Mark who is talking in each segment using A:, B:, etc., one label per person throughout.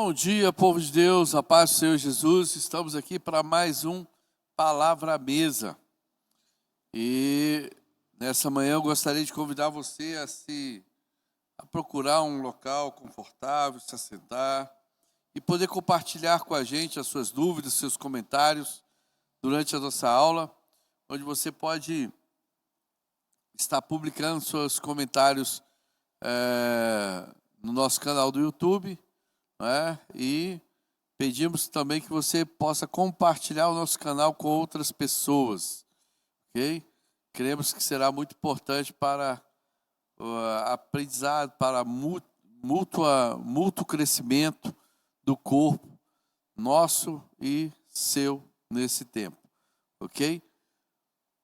A: Bom dia, povo de Deus, a paz do Senhor Jesus. Estamos aqui para mais um Palavra à Mesa. E nessa manhã eu gostaria de convidar você a procurar um local confortável, se assentar e poder compartilhar com a gente as suas dúvidas, seus comentários durante a nossa aula, onde você pode estar publicando seus comentários no nosso canal do YouTube. E pedimos também que você possa compartilhar o nosso canal com outras pessoas, ok? Cremos que será muito importante para o aprendizado, para mútuo crescimento do corpo nosso e seu nesse tempo, ok?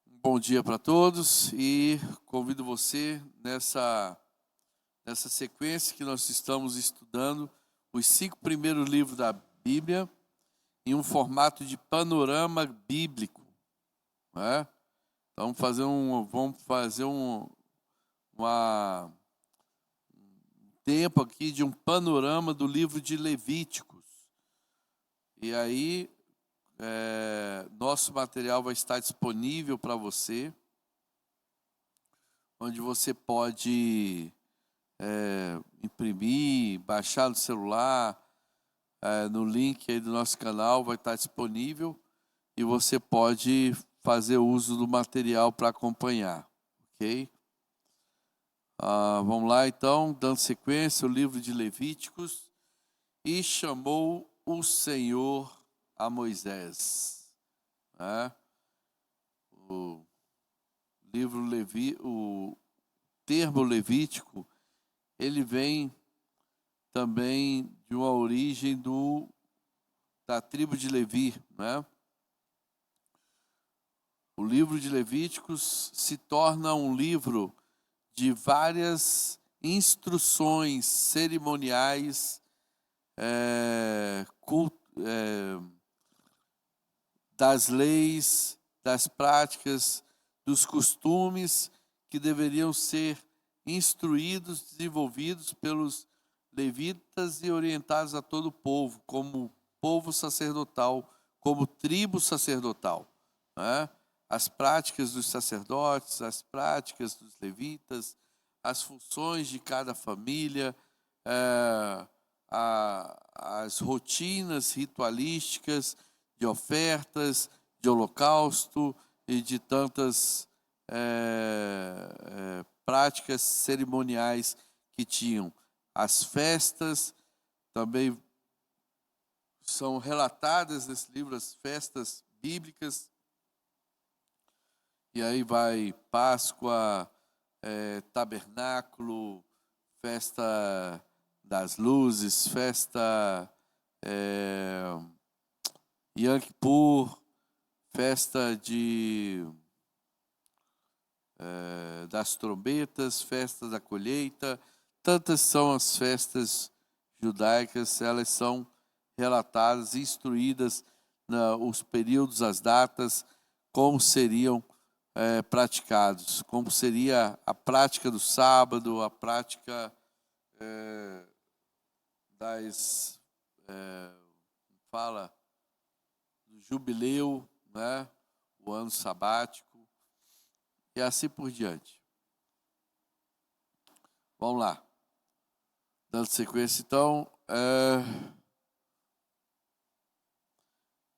A: Bom dia para todos e convido você nessa sequência que nós estamos estudando os 5 primeiros livros da Bíblia em um formato de panorama bíblico. Então, vamos fazer um tempo aqui de um panorama do livro de Levíticos. E aí, nosso material vai estar disponível para você, onde você pode imprimir, baixar no celular, no link aí do nosso canal vai estar disponível e você pode fazer uso do material para acompanhar, ok? Vamos lá então, dando sequência, o livro de Levíticos. E chamou o Senhor a Moisés. O termo Levítico, ele vem também de uma origem da tribo de Levi, O livro de Levíticos se torna um livro de várias instruções cerimoniais, das leis, das práticas, dos costumes que deveriam ser instruídos, desenvolvidos pelos levitas e orientados a todo o povo, como povo sacerdotal, como tribo sacerdotal. As práticas dos sacerdotes, as práticas dos levitas, as funções de cada família, as rotinas ritualísticas de ofertas, de holocausto e de tantas práticas cerimoniais que tinham. As festas também são relatadas nesse livro, as festas bíblicas. E aí vai Páscoa, Tabernáculo, Festa das Luzes, Festa Yom Kippur, Festa das Trombetas, Festa da Colheita. Tantas são as festas judaicas, elas são relatadas, instruídas os períodos, as datas, como seriam praticados, como seria a prática do sábado, a prática do jubileu, o ano sabático e assim por diante. Vamos lá. Dando sequência, então,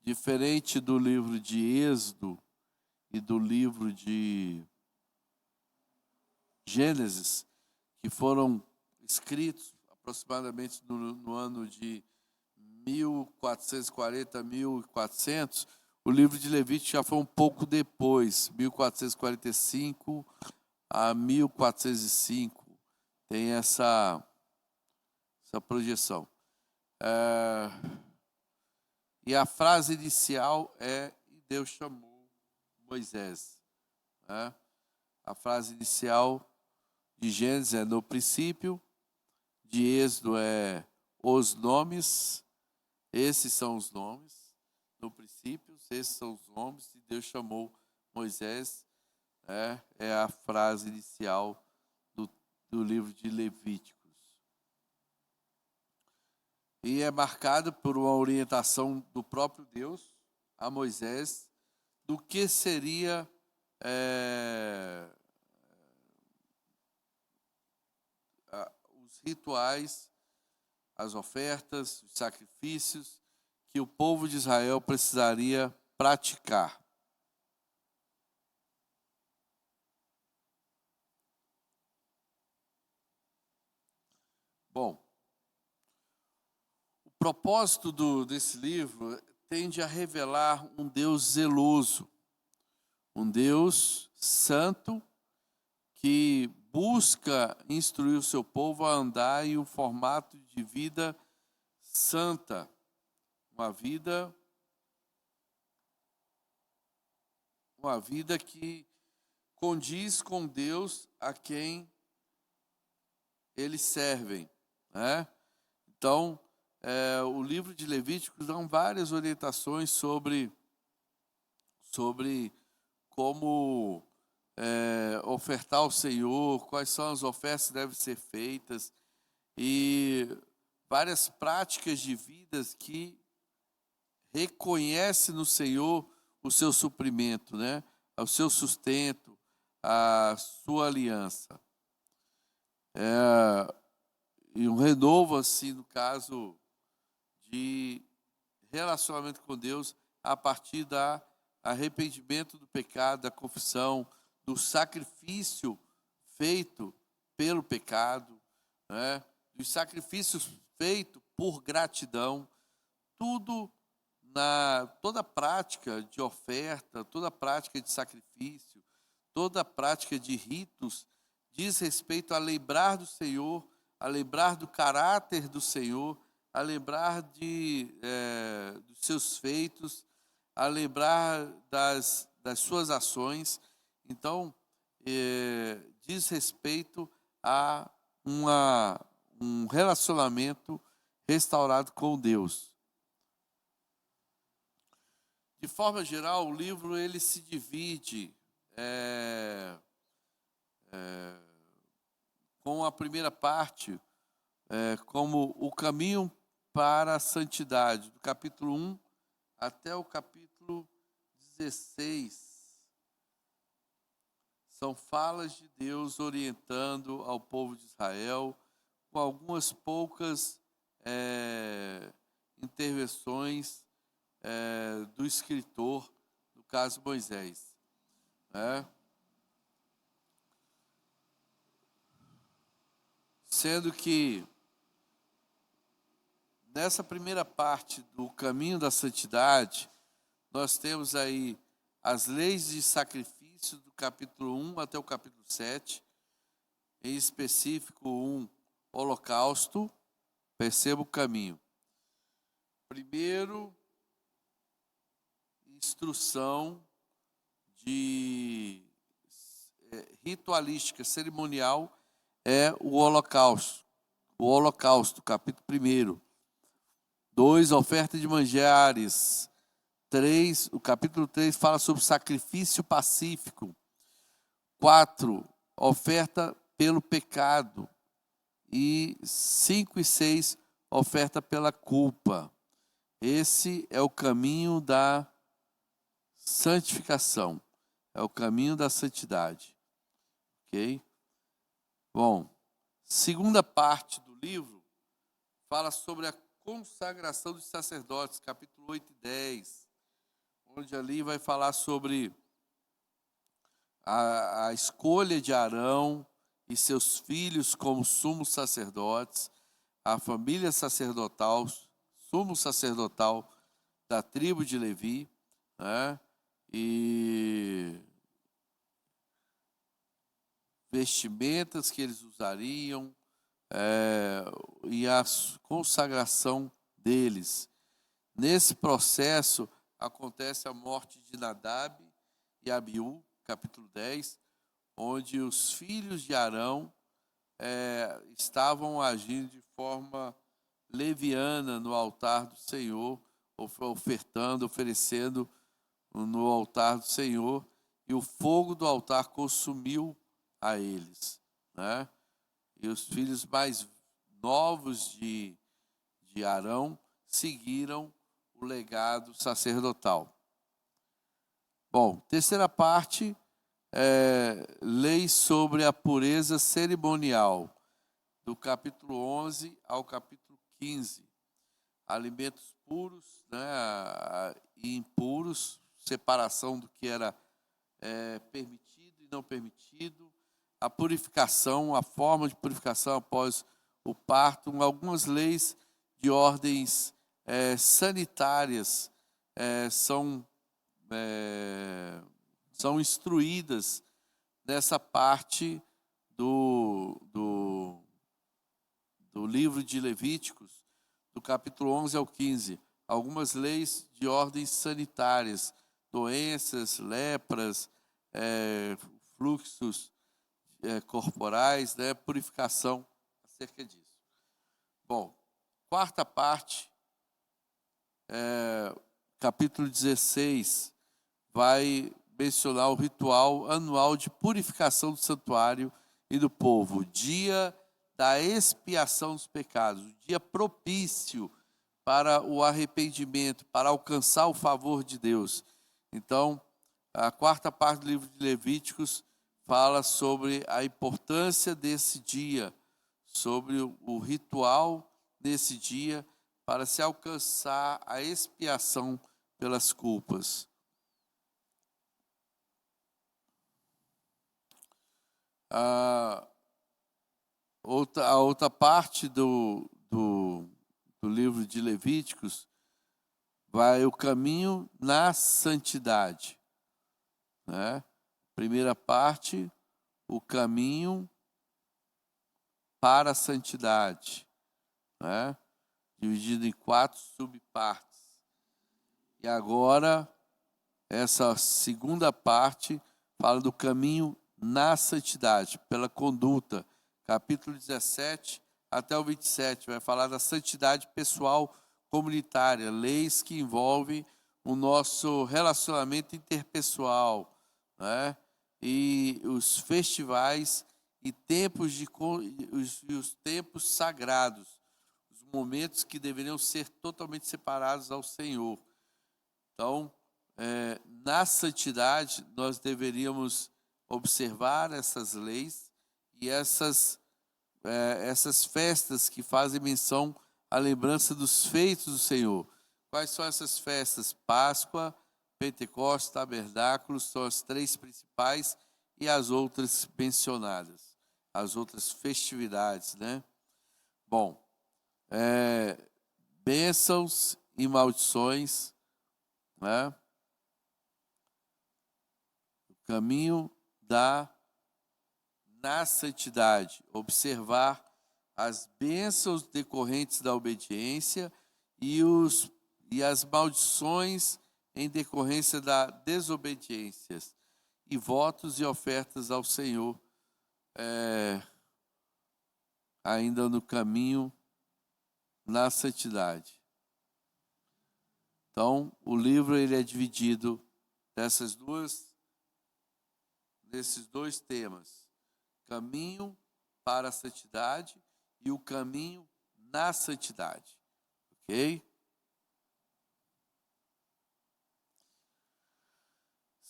A: diferente do livro de Êxodo e do livro de Gênesis, que foram escritos aproximadamente no ano de 1440, 1400, o livro de Levítico já foi um pouco depois, 1445 a 1405, tem essa projeção. E a frase inicial é: e Deus chamou Moisés. A frase inicial de Gênesis é no princípio, de Êxodo é os nomes, esses são os nomes, no princípio, esses são os nomes, e Deus chamou Moisés, é a frase inicial do livro de Levíticos. e é marcado por uma orientação do próprio Deus a Moisés do que seria os rituais, as ofertas, os sacrifícios que o povo de Israel precisaria praticar. Bom, o propósito desse livro tende a revelar um Deus zeloso, um Deus santo que busca instruir o seu povo a andar em um formato de vida santa, uma vida que condiz com Deus a quem eles servem, né? Então, o livro de Levíticos dá várias orientações sobre como ofertar ao Senhor, quais são as ofertas que devem ser feitas e várias práticas de vidas que reconhece no Senhor o seu suprimento, né? O seu sustento, a sua aliança. E um renovo, assim, no caso de relacionamento com Deus, a partir do arrependimento do pecado, da confissão, do sacrifício feito pelo pecado, né? Dos sacrifícios feitos por gratidão, toda prática de oferta, toda prática de sacrifício, toda prática de ritos diz respeito a lembrar do Senhor, a lembrar do caráter do Senhor, a lembrar dos seus feitos, a lembrar das suas ações. Então, diz respeito a um relacionamento restaurado com Deus. De forma geral, o livro ele se divide com a primeira parte como o caminho para a santidade, do capítulo 1 até o capítulo 16. São falas de Deus orientando ao povo de Israel, com algumas poucas intervenções do escritor, no caso Moisés. Sendo que nessa primeira parte do caminho da santidade, nós temos aí as leis de sacrifício do capítulo 1 até o capítulo 7, em específico um holocausto. Perceba o caminho. Primeiro, instrução de ritualística, cerimonial, é o holocausto. O holocausto, capítulo 1. 2, oferta de manjares. 3, o capítulo 3 fala sobre sacrifício pacífico. 4, oferta pelo pecado. E 5 e 6, oferta pela culpa. Esse é o caminho da santificação. É o caminho da santidade. Ok? Bom, segunda parte do livro fala sobre a consagração dos sacerdotes, capítulo 8 e 10, onde ali vai falar sobre a escolha de Arão e seus filhos como sumos sacerdotes, a família sacerdotal, sumo sacerdotal da tribo de Levi, né? E vestimentas que eles usariam, e a consagração deles. Nesse processo acontece a morte de Nadab e Abiú, capítulo 10, onde os filhos de Arão estavam agindo de forma leviana no altar do Senhor, oferecendo no altar do Senhor, e o fogo do altar consumiu a eles, né? E os filhos mais novos de de Arão seguiram o legado sacerdotal. Bom, terceira parte, leis sobre a pureza cerimonial, do capítulo 11 ao capítulo 15. Alimentos puros, né, e impuros, separação do que era permitido e não permitido, a purificação, a forma de purificação após o parto, algumas leis de ordens sanitárias são instruídas nessa parte do livro de Levíticos, do capítulo 11 ao 15. Algumas leis de ordens sanitárias, doenças, lepras, fluxos corporais, né, purificação acerca disso. Bom, quarta parte, capítulo 16, vai mencionar o ritual anual de purificação do santuário e do povo, o dia da expiação dos pecados, o dia propício para o arrependimento, para alcançar o favor de Deus. Então, a quarta parte do livro de Levíticos fala sobre a importância desse dia, sobre o ritual desse dia para se alcançar a expiação pelas culpas. A outra parte do livro de Levíticos vai o caminho na santidade, né? Primeira parte, o caminho para a santidade, né? Dividido em 4 subpartes. E agora, essa segunda parte fala do caminho na santidade, pela conduta. Capítulo 17 até o 27 vai falar da santidade pessoal comunitária, leis que envolvem o nosso relacionamento interpessoal, né? E os festivais e tempos os tempos sagrados, os momentos que deveriam ser totalmente separados ao Senhor. Então, na santidade, nós deveríamos observar essas leis e essas festas que fazem menção à lembrança dos feitos do Senhor. Quais são essas festas? Páscoa, Pentecostes, Tabernáculos, são as 3 principais, e as outras mencionadas, as outras festividades, né? Bom, bênçãos e maldições, né? O caminho na santidade, observar as bênçãos decorrentes da obediência e as maldições em decorrência da desobediência, e votos e ofertas ao Senhor, ainda no caminho na santidade. Então, o livro ele é dividido nesses 2 temas: caminho para a santidade e o caminho na santidade. Ok?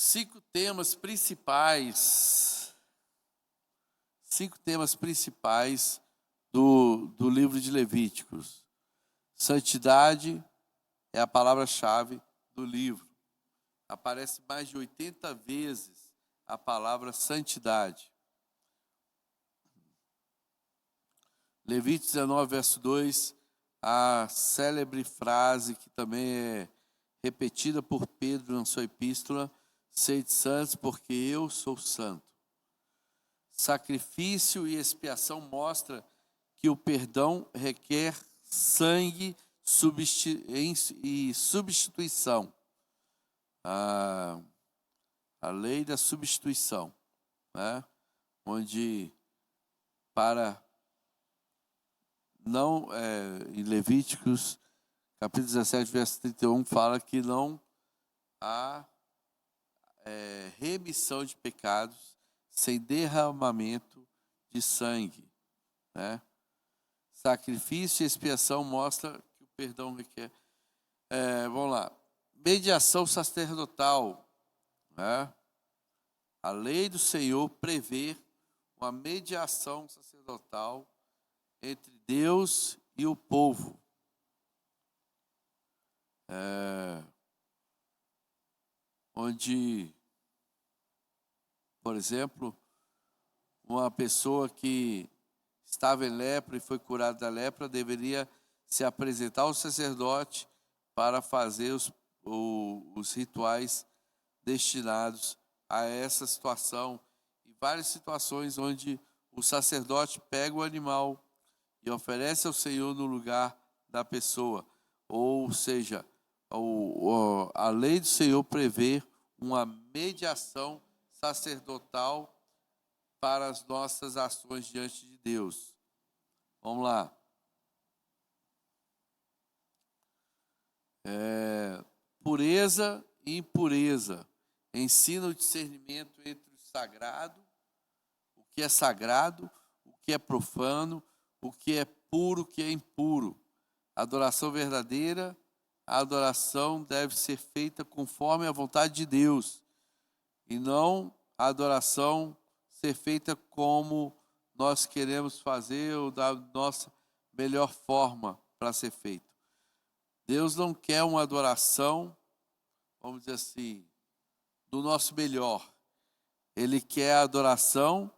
A: 5 temas principais. 5 temas principais do livro de Levíticos. Santidade é a palavra-chave do livro. Aparece mais de 80 vezes a palavra santidade. Levíticos 19, verso 2, a célebre frase que também é repetida por Pedro na sua epístola: sede santos, porque eu sou santo. Sacrifício e expiação mostra que o perdão requer sangue e substituição. A lei da substituição, né? Onde em Levíticos, capítulo 17, verso 31, fala que não há remissão de pecados sem derramamento de sangue, né? Sacrifício e expiação mostra que o perdão requer. Vamos lá. Mediação sacerdotal. Né? A lei do Senhor prevê uma mediação sacerdotal entre Deus e o povo. Onde, por exemplo, uma pessoa que estava em lepra e foi curada da lepra deveria se apresentar ao sacerdote para fazer os rituais destinados a essa situação. E várias situações onde o sacerdote pega o animal e oferece ao Senhor no lugar da pessoa. Ou seja, a lei do Senhor prevê uma mediação sacerdotal para as nossas ações diante de Deus. Vamos lá. Pureza e impureza. Ensina o discernimento entre o sagrado, o que é profano, o que é puro, o que é impuro. A adoração verdadeira, a adoração deve ser feita conforme a vontade de Deus, e não a adoração ser feita como nós queremos fazer ou da nossa melhor forma para ser feito. Deus não quer uma adoração, vamos dizer assim, do nosso melhor. Ele quer a adoração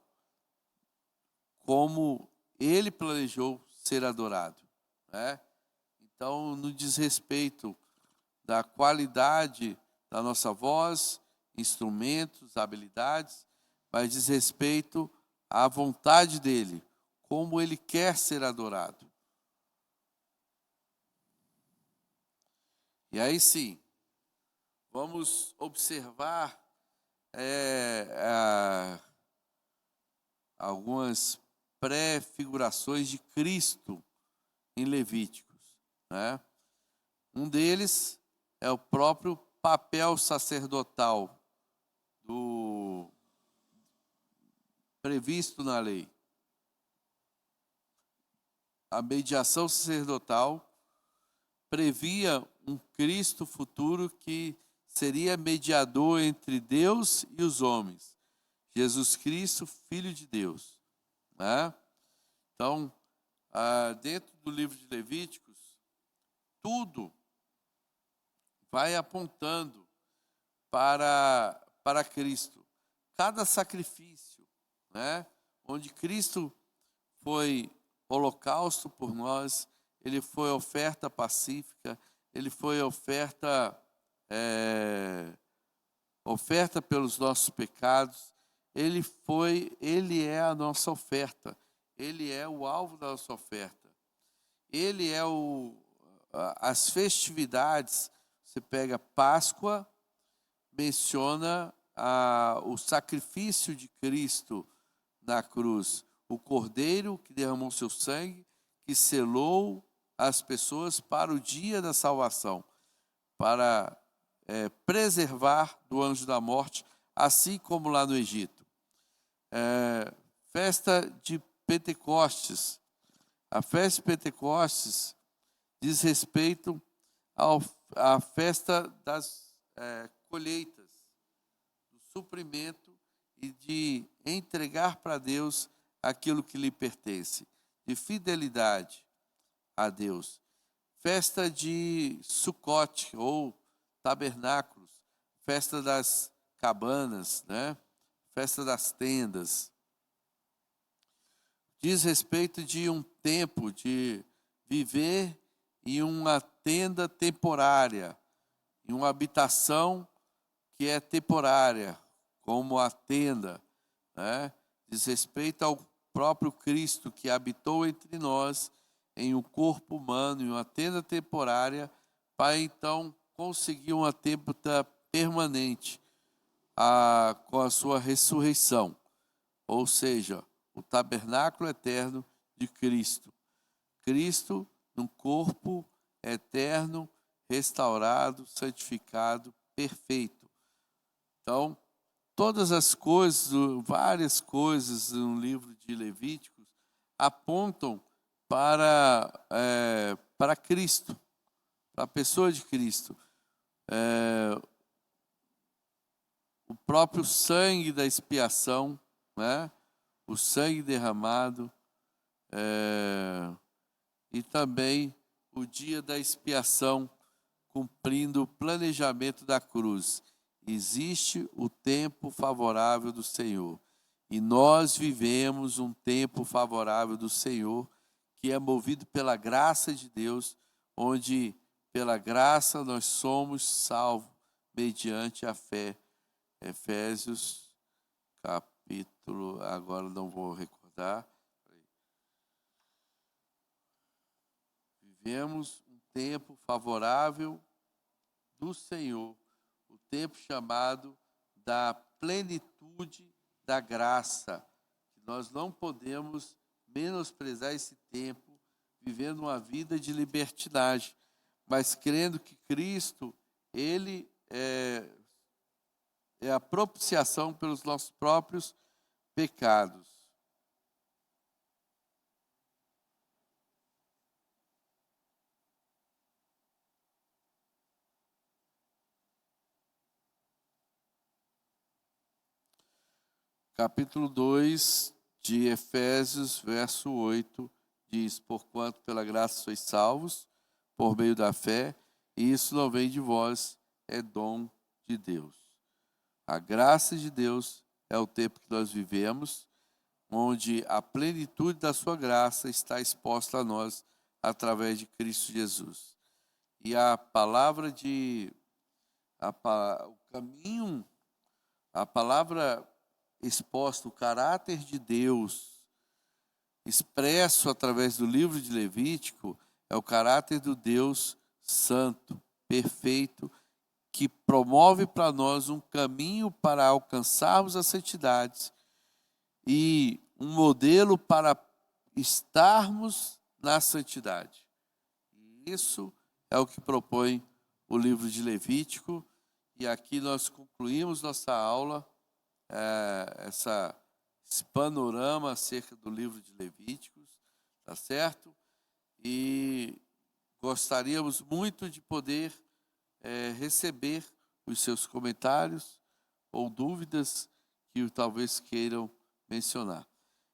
A: como Ele planejou ser adorado, né? Então, no desrespeito da qualidade da nossa voz, instrumentos, habilidades, mas diz respeito à vontade dele, como ele quer ser adorado. E aí sim, vamos observar algumas pré-figurações de Cristo em Levíticos, né? Um deles é o próprio papel sacerdotal previsto na lei. A mediação sacerdotal previa um Cristo futuro que seria mediador entre Deus e os homens. Jesus Cristo, Filho de Deus, né? Então, dentro do livro de Levíticos, tudo vai apontando para Cristo. Cada sacrifício, né, onde Cristo foi holocausto por nós, ele foi oferta pacífica, ele foi oferta pelos nossos pecados, ele é a nossa oferta, ele é o alvo da nossa oferta, ele é as festividades. Você pega Páscoa, menciona o sacrifício de Cristo na cruz, o Cordeiro que derramou seu sangue, que selou as pessoas para o dia da salvação, para preservar do anjo da morte, assim como lá no Egito. Festa de Pentecostes. A festa de Pentecostes diz respeito à festa das colheitas, do suprimento e de entregar para Deus aquilo que lhe pertence, de fidelidade a Deus. Festa de Sucote ou tabernáculos, festa das cabanas, né? Festa das tendas. Diz respeito de um tempo de viver em uma tenda temporária, em uma habitação que é temporária, como a tenda, né? Diz respeito ao próprio Cristo que habitou entre nós em um corpo humano, em uma tenda temporária, para então conseguir uma tenda permanente com a sua ressurreição, ou seja, o tabernáculo eterno de Cristo. Cristo num corpo eterno, restaurado, santificado, perfeito. Então, todas as coisas, várias coisas no livro de Levíticos apontam para Cristo, para a pessoa de Cristo. O próprio sangue da expiação, né? O sangue derramado, e também o dia da expiação, cumprindo o planejamento da cruz. Existe o tempo favorável do Senhor. E nós vivemos um tempo favorável do Senhor, que é movido pela graça de Deus, onde pela graça nós somos salvos mediante a fé. Efésios, capítulo, agora não vou recordar. Vivemos um tempo favorável do Senhor, o tempo chamado da plenitude da graça. Nós não podemos menosprezar esse tempo, vivendo uma vida de libertinagem, mas crendo que Cristo, Ele é a propiciação pelos nossos próprios pecados. Capítulo 2 de Efésios, verso 8, diz: porquanto pela graça sois salvos, por meio da fé, e isso não vem de vós, é dom de Deus. A graça de Deus é o tempo que nós vivemos, onde a plenitude da sua graça está exposta a nós através de Cristo Jesus. E a palavra o caminho, a palavra exposta, o caráter de Deus expresso através do livro de Levítico, é o caráter do Deus santo, perfeito, que promove para nós um caminho para alcançarmos a santidade e um modelo para estarmos na santidade. E isso é o que propõe o livro de Levítico. E aqui nós concluímos nossa aula, esse panorama acerca do livro de Levíticos, tá certo? E gostaríamos muito de poder receber os seus comentários ou dúvidas que talvez queiram mencionar.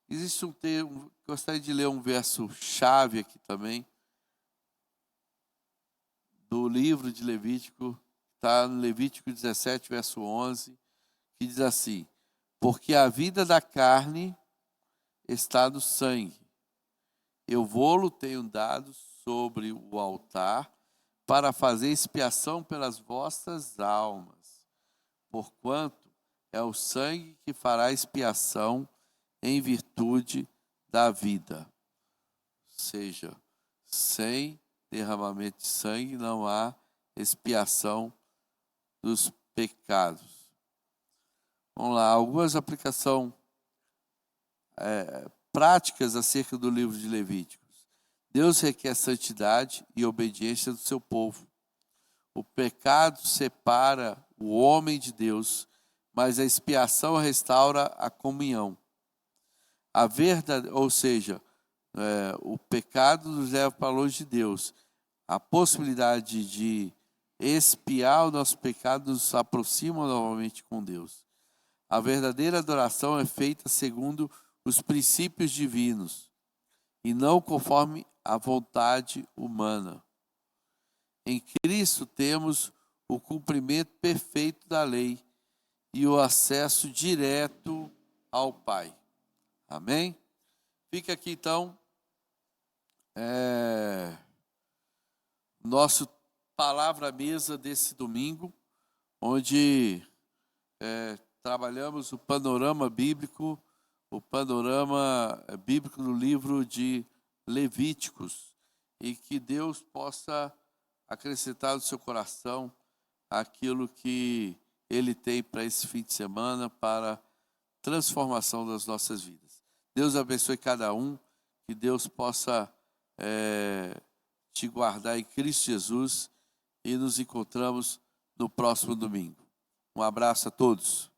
A: Existe um termo, gostaria de ler um verso chave aqui também, do livro de Levítico, está no Levítico 17, verso 11, que diz assim: porque a vida da carne está no sangue. Eu vou-lo tenho dado sobre o altar para fazer expiação pelas vossas almas, porquanto é o sangue que fará expiação em virtude da vida. Ou seja, sem derramamento de sangue não há expiação dos pecados. Vamos lá, algumas aplicações práticas acerca do livro de Levíticos. Deus requer santidade e obediência do seu povo. O pecado separa o homem de Deus, mas a expiação restaura a comunhão. A verdade, ou seja, o pecado nos leva para longe de Deus. A possibilidade de expiar o nosso pecado nos aproxima novamente com Deus. A verdadeira adoração é feita segundo os princípios divinos e não conforme a vontade humana. Em Cristo temos o cumprimento perfeito da lei e o acesso direto ao Pai. Amém? Fica aqui então nosso palavra-mesa desse domingo, onde trabalhamos o panorama bíblico do livro de Levíticos, e que Deus possa acrescentar no seu coração aquilo que Ele tem para esse fim de semana, para transformação das nossas vidas. Deus abençoe cada um, que Deus possa te guardar em Cristo Jesus, e nos encontramos no próximo domingo. Um abraço a todos.